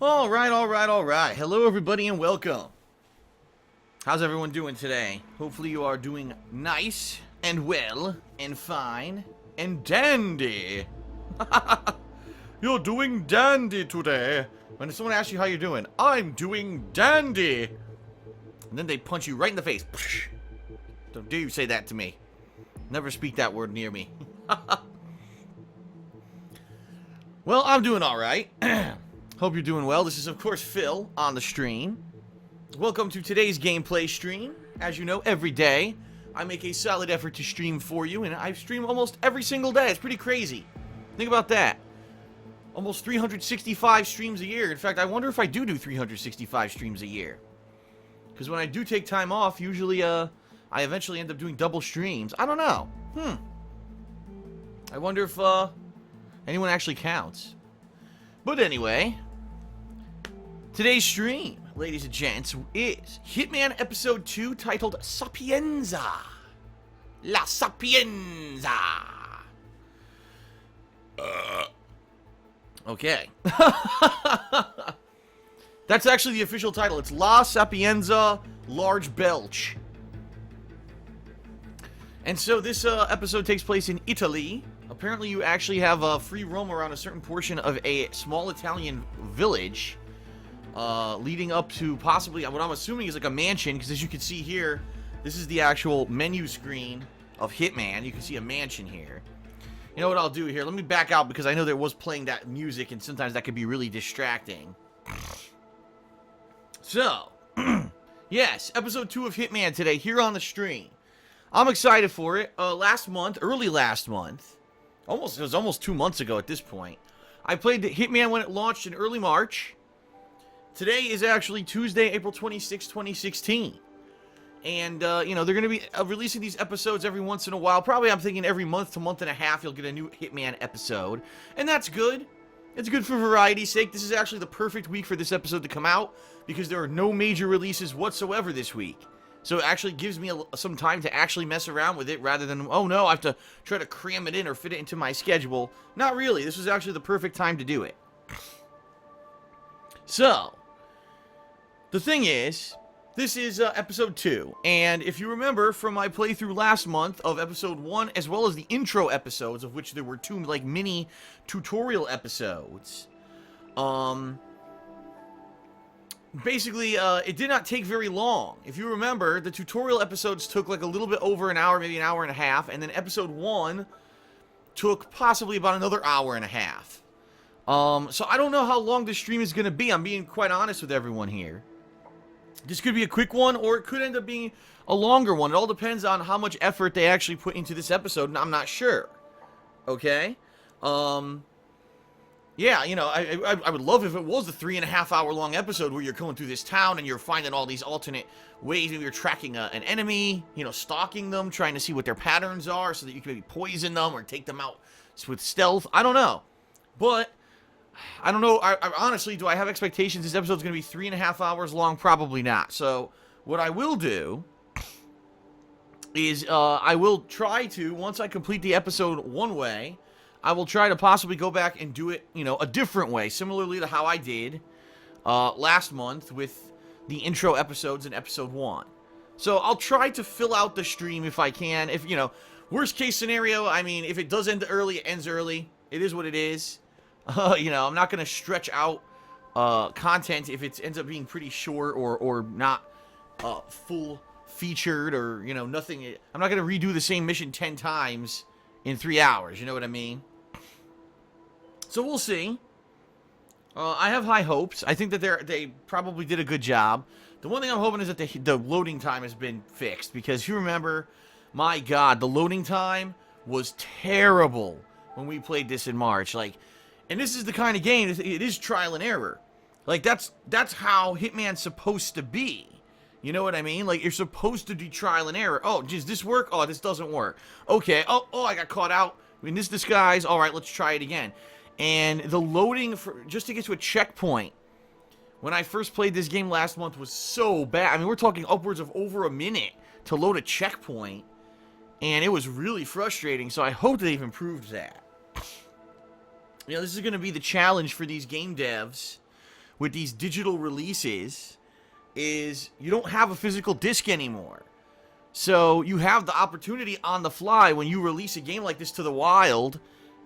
Alright. Hello, everybody, and welcome. How's everyone doing today? Hopefully you are doing nice, and well, and fine, and dandy. You're doing dandy today. When someone asks you how you're doing, I'm doing dandy. And then they punch you right in the face. Don't dare you say that to me. Never speak that word near me. Well, I'm doing alright. Hope you're doing well. This is, of course, Phil on the stream. Welcome to today's gameplay stream. As you know, every day, I make a solid effort to stream for you, and I stream almost every single day. It's pretty crazy. Think about that. Almost 365 streams a year. In fact, I wonder if I do 365 streams a year. Because when I do take time off, usually, I eventually end up doing double streams. I don't know. I wonder if, anyone actually counts. But anyway, today's stream, ladies and gents, is Hitman Episode 2 titled Sapienza. La Sapienza. Okay. That's actually the official title. It's La Sapienza Large Belch. And so this episode takes place in Italy. Apparently you actually have a free roam around a certain portion of a small Italian village, leading up to possibly what I'm assuming is like a mansion, because as you can see here, this is the actual menu screen of Hitman. You can see a mansion here. You know what I'll do here? Let me back out, because I know there was playing that music, and sometimes that could be really distracting. So, yes, episode 2 of Hitman today, here on the stream. I'm excited for it. Early last month, it was almost 2 months ago at this point, I played the Hitman when it launched in early March. Today is actually Tuesday, April 26, 2016. And, you know, they're going to be releasing these episodes every once in a while. Probably, I'm thinking every month to month and a half, you'll get a new Hitman episode. And that's good. It's good for variety's sake. This is actually the perfect week for this episode to come out, because there are no major releases whatsoever this week. So it actually gives me some time to actually mess around with it, rather than, oh no, I have to try to cram it in or fit it into my schedule. Not really. This was actually the perfect time to do it. So, the thing is, this is episode 2. And if you remember from my playthrough last month of episode 1, as well as the intro episodes, of which there were 2 like mini tutorial episodes, basically, it did not take very long. If you remember, the tutorial episodes took like a little bit over an hour, maybe an hour and a half, and then episode 1 took possibly about another hour and a half. So I don't know how long this stream is going to be. I'm being quite honest with everyone here. This could be a quick one, or it could end up being a longer one. It all depends on how much effort they actually put into this episode, and I'm not sure. Okay? Yeah, you know, I would love if it was a 3.5 hour long episode where you're going through this town and you're finding all these alternate ways. Maybe you're tracking an enemy, you know, stalking them, trying to see what their patterns are so that you can maybe poison them or take them out with stealth. I don't know. But, I don't know. I honestly, do I have expectations this episode's going to be 3.5 hours long? Probably not. So, what I will do is I will try to, once I complete the episode one way, I will try to possibly go back and do it, you know, a different way, similarly to how I did last month with the intro episodes in episode 1. So I'll try to fill out the stream if I can. If, you know, worst case scenario, I mean, if it does end early, it ends early. It is what it is. You know, I'm not going to stretch out content if it ends up being pretty short or not full featured, or, you know, nothing. I'm not going to redo the same mission 10 times in 3 hours, you know what I mean? So we'll see. I have high hopes. I think that they probably did a good job. The one thing I'm hoping is that the loading time has been fixed, because you remember, my God, the loading time was terrible when we played this in March. Like, and this is the kind of game, it is trial and error. Like, that's how Hitman's supposed to be. You know what I mean? Like, you're supposed to do trial and error. Oh, does this work? Oh, this doesn't work. Okay. Oh, I got caught out in this disguise. All right, let's try it again. And the loading just to get to a checkpoint when I first played this game last month was so bad. I mean, we're talking upwards of over a minute to load a checkpoint, and it was really frustrating. So I hope they've improved that. You know, this is going to be the challenge for these game devs with these digital releases is you don't have a physical disc anymore. So you have the opportunity on the fly when you release a game like this to the wild,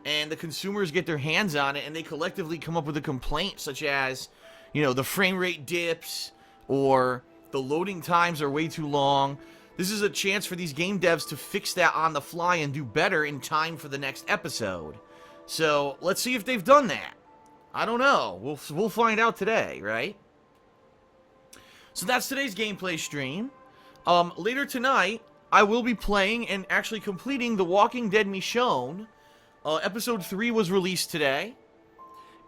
and the consumers get their hands on it, and they collectively come up with a complaint such as, you know, the frame rate dips, or the loading times are way too long. This is a chance for these game devs to fix that on the fly and do better in time for the next episode. So let's see if they've done that. I don't know. We'll find out today, right? So that's today's gameplay stream. Later tonight, I will be playing and actually completing The Walking Dead Michonne. Episode 3 was released today,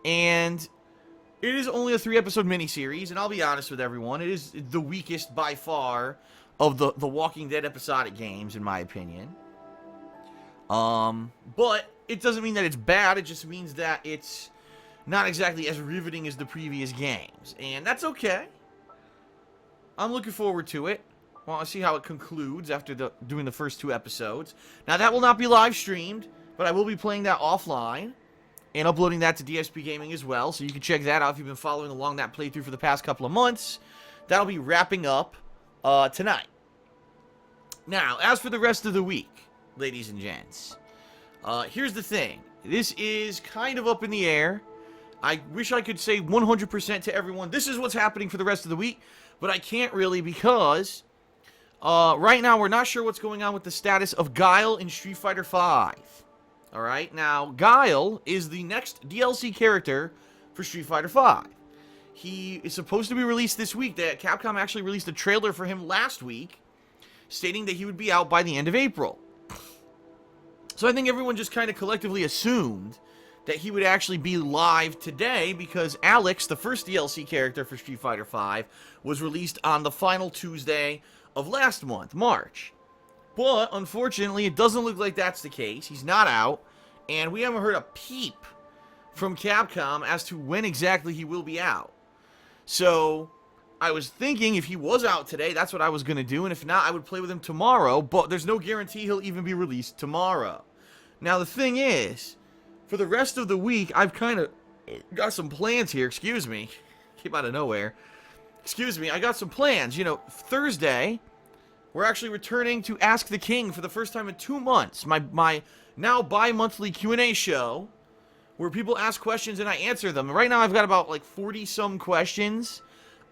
and it is only a 3-episode miniseries, and I'll be honest with everyone, it is the weakest by far of the Walking Dead episodic games, in my opinion. But it doesn't mean that it's bad, it just means that it's not exactly as riveting as the previous games, and that's okay. I'm looking forward to it. Well, I'll see how it concludes after doing the first 2 episodes. Now, that will not be live streamed, but I will be playing that offline and uploading that to DSPGaming as well, so you can check that out if you've been following along that playthrough for the past couple of months. That'll be wrapping up tonight. Now, as for the rest of the week, ladies and gents, here's the thing. This is kind of up in the air. I wish I could say 100% to everyone, this is what's happening for the rest of the week, but I can't really because right now we're not sure what's going on with the status of Guile in Street Fighter V. Alright, now Guile is the next DLC character for Street Fighter V. He is supposed to be released this week. Capcom actually released a trailer for him last week, stating that he would be out by the end of April. So I think everyone just kind of collectively assumed that he would actually be live today because Alex, the first DLC character for Street Fighter V, was released on the final Tuesday of last month, March. But, unfortunately, it doesn't look like that's the case. He's not out, and we haven't heard a peep from Capcom as to when exactly he will be out. So, I was thinking if he was out today, that's what I was going to do, and if not, I would play with him tomorrow, but there's no guarantee he'll even be released tomorrow. Now, the thing is, for the rest of the week, I've kind of got some plans here. Excuse me. Came out of nowhere. Excuse me, I got some plans. You know, Thursday, we're actually returning to Ask the King for the first time in 2 months. My now bi-monthly Q&A show, where people ask questions and I answer them. Right now, I've got about, like, 40-some questions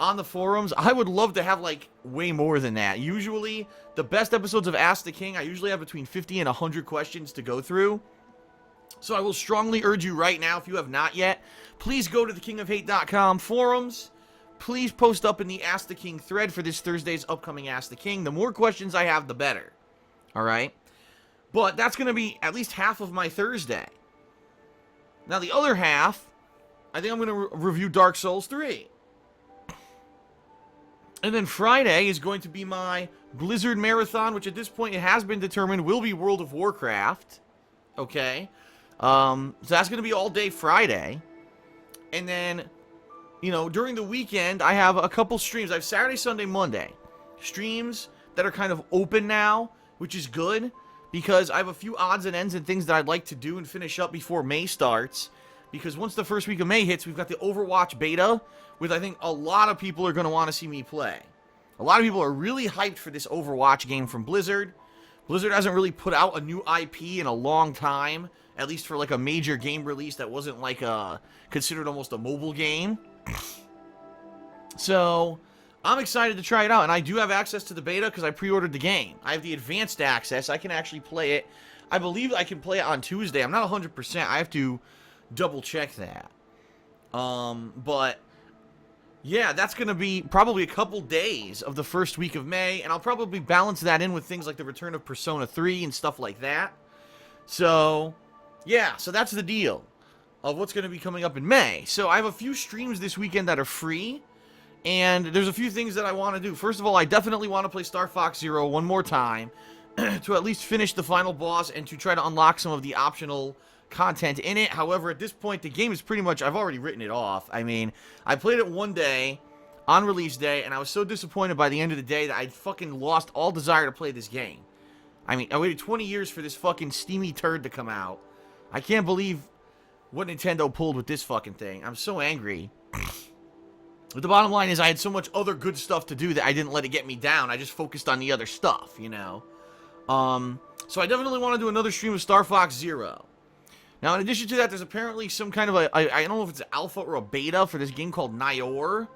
on the forums. I would love to have, like, way more than that. Usually, the best episodes of Ask the King, I usually have between 50 and 100 questions to go through. So I will strongly urge you right now, if you have not yet, please go to thekingofhate.com forums. Please post up in the Ask the King thread for this Thursday's upcoming Ask the King. The more questions I have, the better. Alright? But that's going to be at least half of my Thursday. Now, the other half, I think I'm going to review Dark Souls 3. And then Friday is going to be my Blizzard Marathon, which at this point it has been determined will be World of Warcraft. Okay? So that's going to be all day Friday. And then, you know, during the weekend, I have a couple streams. I have Saturday, Sunday, Monday. Streams that are kind of open now, which is good. Because I have a few odds and ends and things that I'd like to do and finish up before May starts. Because once the first week of May hits, we've got the Overwatch beta, which I think a lot of people are going to want to see me play. A lot of people are really hyped for this Overwatch game from Blizzard. Blizzard hasn't really put out a new IP in a long time. At least for like a major game release that wasn't like considered almost a mobile game. So, I'm excited to try it out. And I do have access to the beta because I pre-ordered the game. I have the advanced access. I can actually play it. I believe I can play it on Tuesday. I'm not 100%. I have to double check that. But, yeah, that's going to be probably a couple days of the first week of May. And I'll probably balance that in with things like the return of Persona 3 and stuff like that. So, yeah, so that's the deal of what's going to be coming up in May. So I have a few streams this weekend that are free, and there's a few things that I want to do. First of all, I definitely want to play Star Fox Zero one more time to at least finish the final boss and to try to unlock some of the optional content in it. However, at this point, the game is pretty much, I've already written it off. I mean, I played it one day on release day, and I was so disappointed by the end of the day that I fucking lost all desire to play this game. I mean, I waited 20 years for this fucking steamy turd to come out. I can't believe what Nintendo pulled with this fucking thing. I'm so angry. But the bottom line is I had so much other good stuff to do that I didn't let it get me down. I just focused on the other stuff, you know. So I definitely want to do another stream of Star Fox Zero. Now, in addition to that, there's apparently some kind of I don't know if it's an alpha or a beta for this game called Nioh,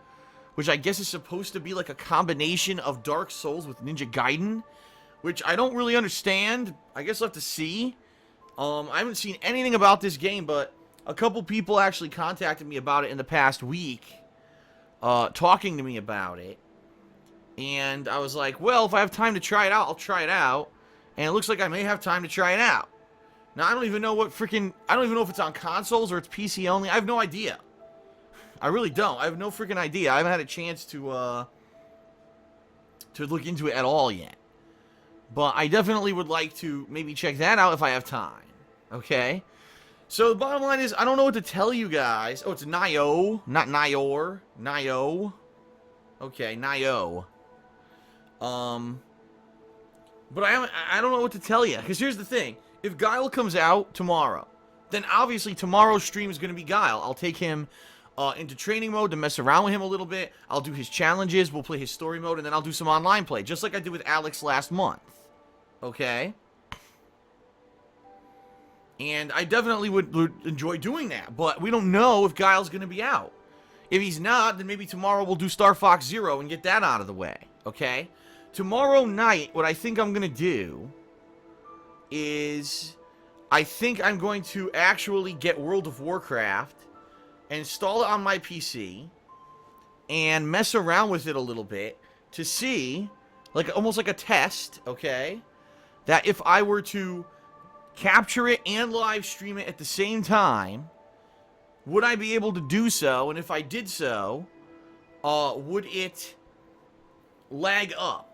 which I guess is supposed to be like a combination of Dark Souls with Ninja Gaiden, which I don't really understand. I guess I'll have to see. I haven't seen anything about this game, but a couple people actually contacted me about it in the past week, talking to me about it. And I was like, well, if I have time to try it out, I'll try it out. And it looks like I may have time to try it out. Now, I don't even know if it's on consoles or it's PC only. I have no idea. I really don't. I have no freaking idea. I haven't had a chance to look into it at all yet. But I definitely would like to maybe check that out if I have time. Okay? So, the bottom line is, I don't know what to tell you guys. Oh, it's Nioh, not Nioh. Nioh. Okay, Nioh. But I don't know what to tell you. Because here's the thing. If Guile comes out tomorrow, then obviously tomorrow's stream is going to be Guile. I'll take him into training mode to mess around with him a little bit. I'll do his challenges. We'll play his story mode. And then I'll do some online play. Just like I did with Alex last month. Okay? And I definitely would enjoy doing that. But we don't know if Guile's going to be out. If he's not, then maybe tomorrow we'll do Star Fox Zero and get that out of the way. Okay? Tomorrow night, what I think I'm going to do is I think I'm going to actually get World of Warcraft, install it on my PC, and mess around with it a little bit to see, like almost like a test, okay, that if I were to capture it and live stream it at the same time, would I be able to do so? And if I did so, would it lag up?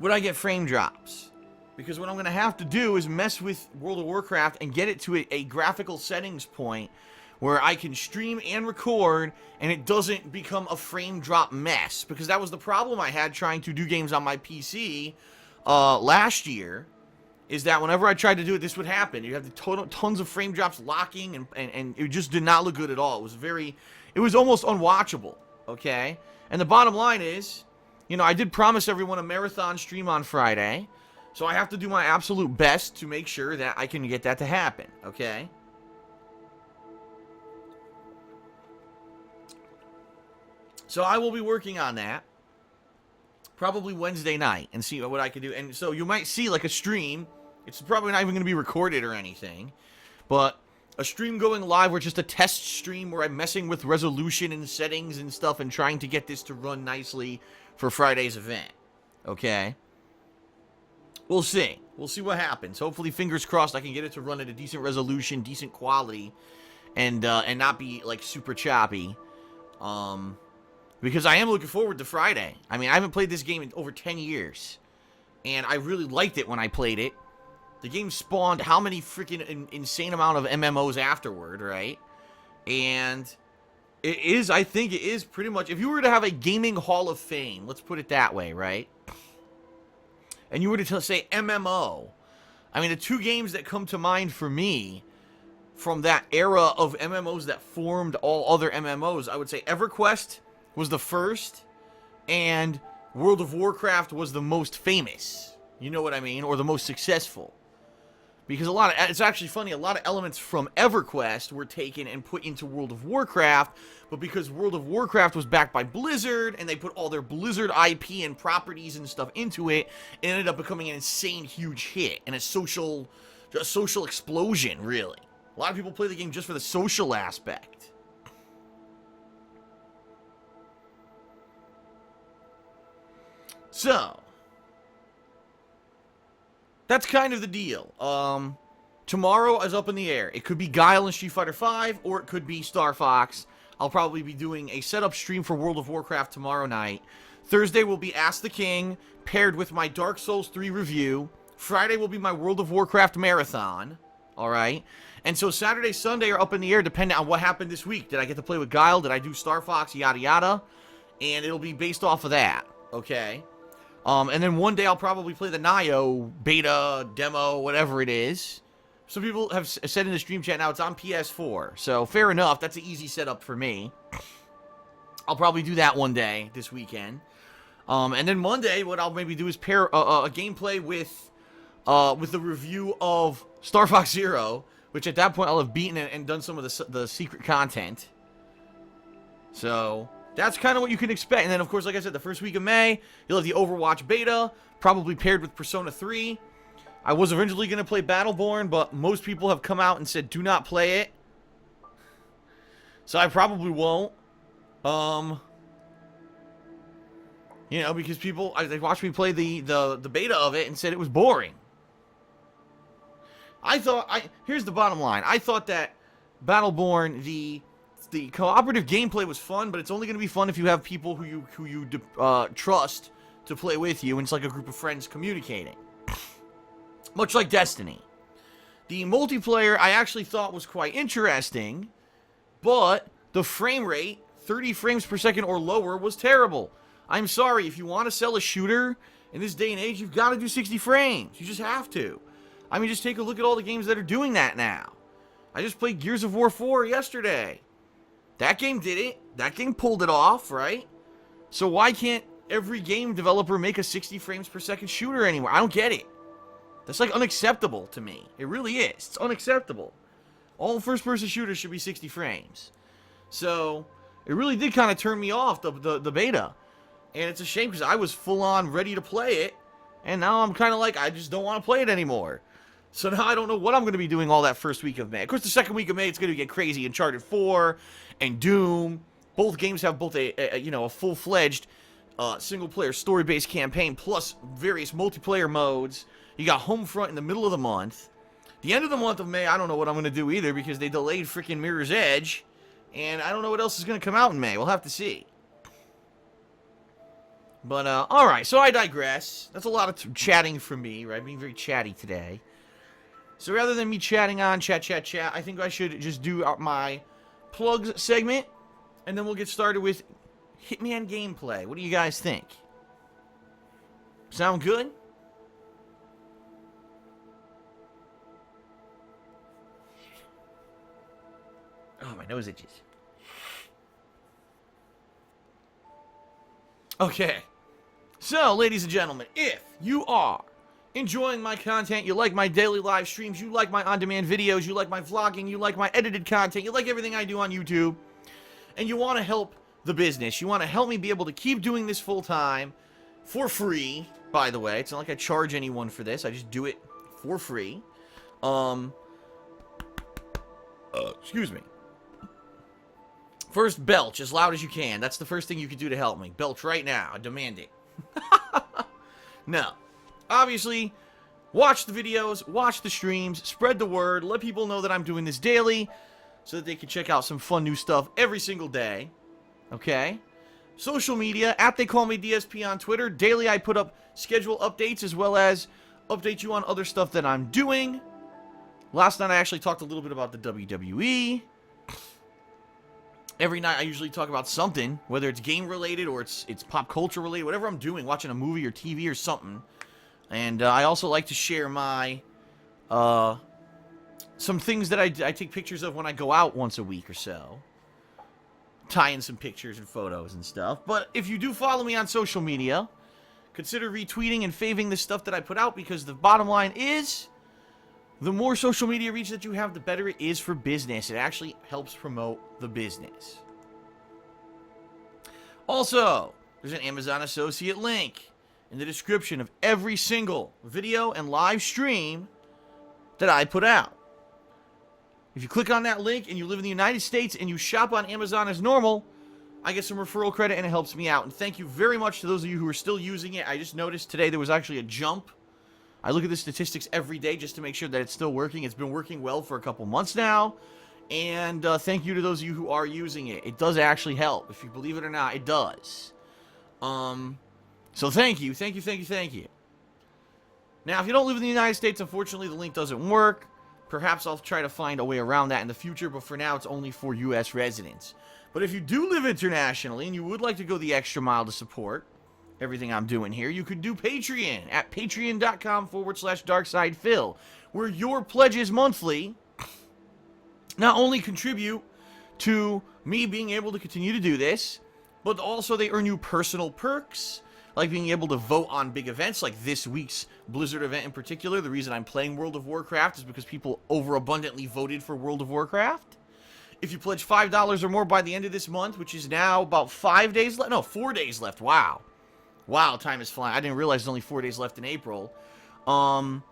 Would I get frame drops? Because what I'm going to have to do is mess with World of Warcraft and get it to a graphical settings point where I can stream and record and it doesn't become a frame drop mess. Because that was the problem I had trying to do games on my PC last year, is that whenever I tried to do it, this would happen. You have the tons of frame drops locking and it just did not look good at all. It was almost unwatchable, okay? And the bottom line is, you know, I did promise everyone a marathon stream on Friday. So I have to do my absolute best to make sure that I can get that to happen, okay? So I will be working on that probably Wednesday night and see what I can do. And so you might see like a stream. It's probably not even going to be recorded or anything. But a stream going live or just a test stream where I'm messing with resolution and settings and stuff and trying to get this to run nicely for Friday's event, okay? We'll see. We'll see what happens. Hopefully, fingers crossed, I can get it to run at a decent resolution, decent quality, and not be, like, super choppy. Because I am looking forward to Friday. I mean, I haven't played this game in over 10 years. And I really liked it when I played it. The game spawned how many freaking insane amount of MMOs afterward, right? And I think it is pretty much, if you were to have a gaming hall of fame, let's put it that way, right? And you were to say MMO, I mean, the two games that come to mind for me from that era of MMOs that formed all other MMOs, I would say EverQuest was the first, and World of Warcraft was the most famous. You know what I mean? Or the most successful. Because it's actually funny, a lot of elements from EverQuest were taken and put into World of Warcraft, but because World of Warcraft was backed by Blizzard, and they put all their Blizzard IP and properties and stuff into it, it ended up becoming an insane huge hit, and a social explosion, really. A lot of people play the game just for the social aspect. So, that's kind of the deal. Tomorrow is up in the air. It could be Guile in Street Fighter V, or it could be Star Fox. I'll probably be doing a setup stream for World of Warcraft tomorrow night. Thursday will be Ask the King, paired with my Dark Souls 3 review. Friday will be my World of Warcraft marathon. Alright? And so Saturday, Sunday are up in the air depending on what happened this week. Did I get to play with Guile? Did I do Star Fox? Yada yada. And it'll be based off of that. Okay? And then one day I'll probably play the Nioh beta, demo, whatever it is. Some people have said in the stream chat now it's on PS4. So, fair enough. That's an easy setup for me. I'll probably do that one day this weekend. And then Monday, what I'll maybe do is pair a gameplay with the review of Star Fox Zero, which at that point I'll have beaten and done some of the secret content. So that's kind of what you can expect. And then, of course, like I said, the first week of May, you'll have the Overwatch beta, probably paired with Persona 3. I was originally going to play Battleborn, but most people have come out and said do not play it. So I probably won't. You know, because people, they watched me play the beta of it and said it was boring. Here's the bottom line. I thought that Battleborn, the cooperative gameplay was fun, but it's only going to be fun if you have people who you trust to play with you, and it's like a group of friends communicating. Much like Destiny. The multiplayer I actually thought was quite interesting, but the frame rate, 30 frames per second or lower, was terrible. I'm sorry, if you want to sell a shooter in this day and age, you've got to do 60 frames. You just have to. I mean, just take a look at all the games that are doing that now. I just played Gears of War 4 yesterday. That game did it. That game pulled it off, right? So why can't every game developer make a 60 frames per second shooter anymore? I don't get it. That's like unacceptable to me. It really is. It's unacceptable. All first-person shooters should be 60 frames. So it really did kind of turn me off, the beta. And it's a shame because I was full-on ready to play it. And now I'm kind of like, I just don't want to play it anymore. So now I don't know what I'm going to be doing all that first week of May. Of course, the second week of May, it's going to get crazy. Uncharted 4 and Doom. Both games have both a full-fledged single-player story-based campaign plus various multiplayer modes. You got Homefront in the middle of the month. The end of the month of May, I don't know what I'm going to do either because they delayed freaking Mirror's Edge. And I don't know what else is going to come out in May. We'll have to see. But, alright, so I digress. That's a lot of chatting from me, right? Being very chatty today. So rather than me chatting on, chat, I think I should just do my plugs segment. And then we'll get started with Hitman gameplay. What do you guys think? Sound good? Oh, my nose itches. Okay. So, ladies and gentlemen, if you are enjoying my content, you like my daily live streams, you like my on-demand videos, you like my vlogging, you like my edited content, you like everything I do on YouTube, and you want to help the business, you want to help me be able to keep doing this full-time, for free, by the way. It's not like I charge anyone for this, I just do it for free. Excuse me. First, belch as loud as you can. That's the first thing you can do to help me. Belch right now. I demand it. No. Obviously, watch the videos, watch the streams, spread the word, let people know that I'm doing this daily so that they can check out some fun new stuff every single day. Okay? Social media, @TheyCallMeDSP on Twitter. Daily I put up schedule updates as well as update you on other stuff that I'm doing. Last night I actually talked a little bit about the WWE. Every night I usually talk about something, whether it's game related or it's pop culture related, whatever I'm doing, watching a movie or TV or something. And I also like to share my some things that I take pictures of when I go out once a week or so. Tie in some pictures and photos and stuff. But if you do follow me on social media, consider retweeting and faving the stuff that I put out because the bottom line is the more social media reach that you have, the better it is for business. It actually helps promote the business. Also, there's an Amazon Associate link in the description of every single video and live stream that I put out. If you click on that link and you live in the United States and you shop on Amazon as normal, I get some referral credit and it helps me out. And thank you very much to those of you who are still using it. I just noticed today there was actually a jump. I look at the statistics every day just to make sure that it's still working. It's been working well for a couple months now. And thank you to those of you who are using it. It does actually help. If you believe it or not, it does. So thank you. Now, if you don't live in the United States, unfortunately, the link doesn't work. Perhaps I'll try to find a way around that in the future, but for now, it's only for U.S. residents. But if you do live internationally and you would like to go the extra mile to support everything I'm doing here, you could do Patreon at patreon.com/DarksidePhil, where your pledges monthly not only contribute to me being able to continue to do this, But also they earn you personal perks, like being able to vote on big events, like this week's Blizzard event in particular. The reason I'm playing World of Warcraft is because people overabundantly voted for World of Warcraft. If you pledge $5 or more by the end of this month, which is now about 5 days left, no, 4 days left, wow. Wow, time is flying. I didn't realize there's only 4 days left in April. And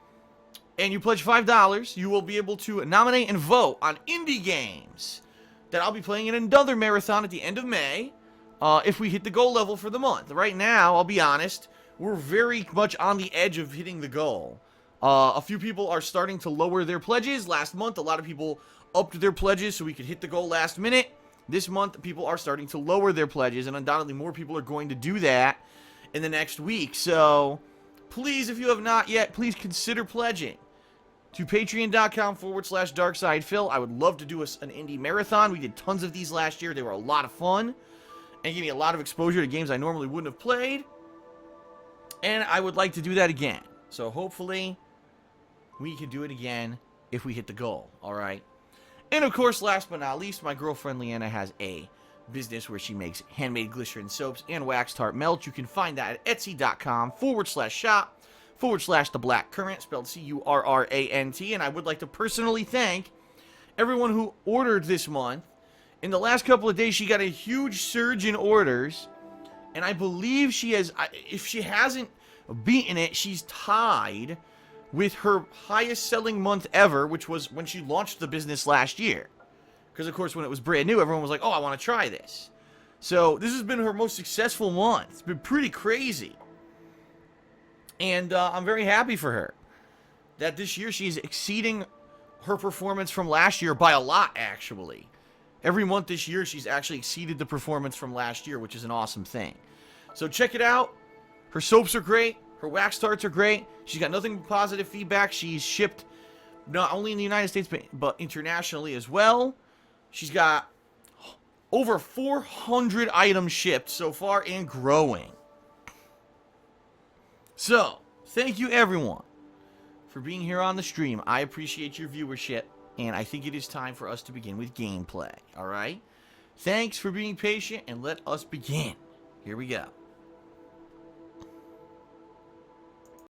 you pledge $5, you will be able to nominate and vote on indie games that I'll be playing in another marathon at the end of May, if we hit the goal level for the month. Right now, I'll be honest, we're very much on the edge of hitting the goal. A few people are starting to lower their pledges. Last month, a lot of people upped their pledges so we could hit the goal last minute. This month, people are starting to lower their pledges, and undoubtedly more people are going to do that in the next week. So, please, if you have not yet, please consider pledging to patreon.com/DarksidePhil. I would love to do an indie marathon. We did tons of these last year. They were a lot of fun and gave me a lot of exposure to games I normally wouldn't have played. And I would like to do that again. So hopefully we can do it again if we hit the goal, all right? And of course, last but not least, my girlfriend Leanna has a business where she makes handmade glycerin soaps and wax tart melts. You can find that at etsy.com/shop/theblackcurrant, spelled Currant. And I would like to personally thank everyone who ordered this month. In the last couple of days, she got a huge surge in orders. And I believe she has, if she hasn't beaten it, she's tied with her highest selling month ever, which was when she launched the business last year. Because, of course, when it was brand new, everyone was like, oh, I want to try this. So this has been her most successful month. It's been pretty crazy. And I'm very happy for her that this year she's exceeding her performance from last year by a lot, actually. Every month this year, she's actually exceeded the performance from last year, which is an awesome thing. So check it out. Her soaps are great. Her wax tarts are great. She's got nothing but positive feedback. She's shipped not only in the United States, but internationally as well. She's got over 400 items shipped so far and growing. So, thank you everyone for being here on the stream. I appreciate your viewership, and I think it is time for us to begin with gameplay, alright? Thanks for being patient, and let us begin. Here we go.